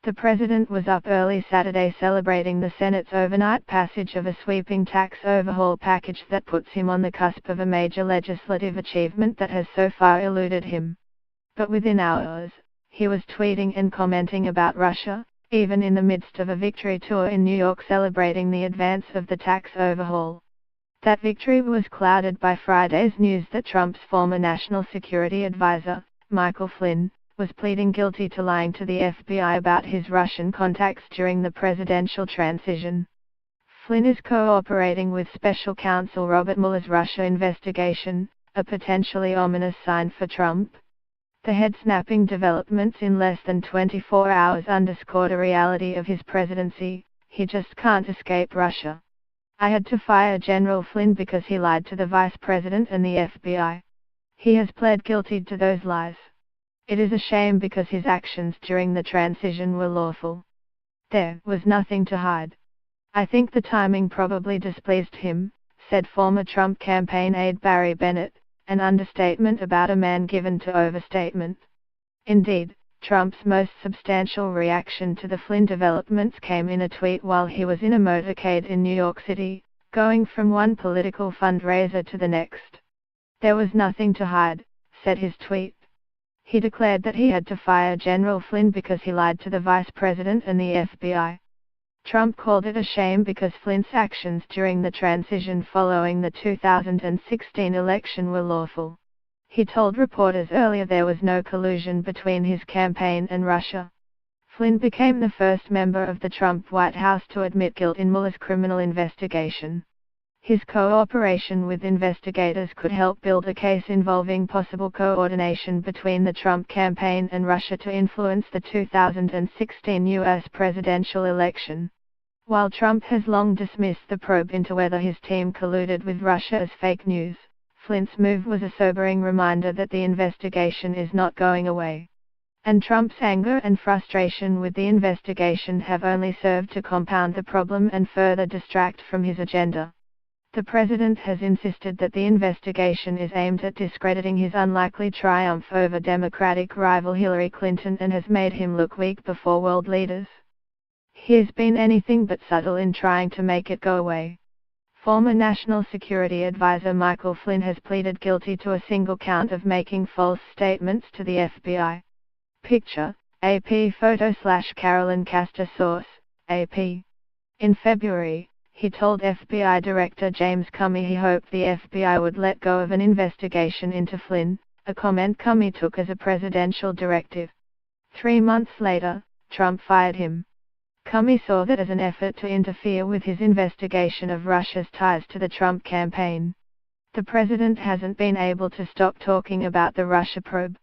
The president was up early Saturday celebrating the Senate's overnight passage of a sweeping tax overhaul package that puts him on the cusp of a major legislative achievement that has so far eluded him. But within hours, he was tweeting and commenting about Russia, even in the midst of a victory tour in New York celebrating the advance of the tax overhaul. That victory was clouded by Friday's news that Trump's former national security advisor, Michael Flynn, was pleading guilty to lying to the FBI about his Russian contacts during the presidential transition. Flynn is cooperating with special counsel Robert Mueller's Russia investigation, a potentially ominous sign for Trump. The head-snapping developments in less than 24 hours underscored a reality of his presidency: he just can't escape Russia. I had to fire General Flynn because he lied to the Vice President and the FBI. He has pled guilty to those lies. It is a shame because his actions during the transition were lawful. There was nothing to hide. I think the timing probably displeased him, said former Trump campaign aide Barry Bennett, an understatement about a man given to overstatement. Indeed, Trump's most substantial reaction to the Flynn developments came in a tweet while he was in a motorcade in New York City, going from one political fundraiser to the next. There was nothing to hide, said his tweet. He declared that he had to fire General Flynn because he lied to the Vice President and the FBI. Trump called it a shame because Flynn's actions during the transition following the 2016 election were lawful. He told reporters earlier there was no collusion between his campaign and Russia. Flynn became the first member of the Trump White House to admit guilt in Mueller's criminal investigation. His cooperation with investigators could help build a case involving possible coordination between the Trump campaign and Russia to influence the 2016 U.S. presidential election. While Trump has long dismissed the probe into whether his team colluded with Russia as fake news, Flynn's move was a sobering reminder that the investigation is not going away. And Trump's anger and frustration with the investigation have only served to compound the problem and further distract from his agenda. The president has insisted that the investigation is aimed at discrediting his unlikely triumph over Democratic rival Hillary Clinton and has made him look weak before world leaders. He has been anything but subtle in trying to make it go away. Former National Security Advisor Michael Flynn has pleaded guilty to a single count of making false statements to the FBI. Picture, AP photo/Carolyn Castor source, AP. In February, he told FBI Director James Comey he hoped the FBI would let go of an investigation into Flynn, a comment Comey took as a presidential directive. 3 months later, Trump fired him. Comey saw that as an effort to interfere with his investigation of Russia's ties to the Trump campaign. The president hasn't been able to stop talking about the Russia probe.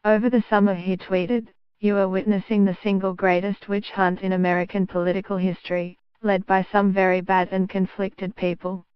Over the summer he tweeted, "You are witnessing the single greatest witch hunt in American political history, led by some very bad and conflicted people.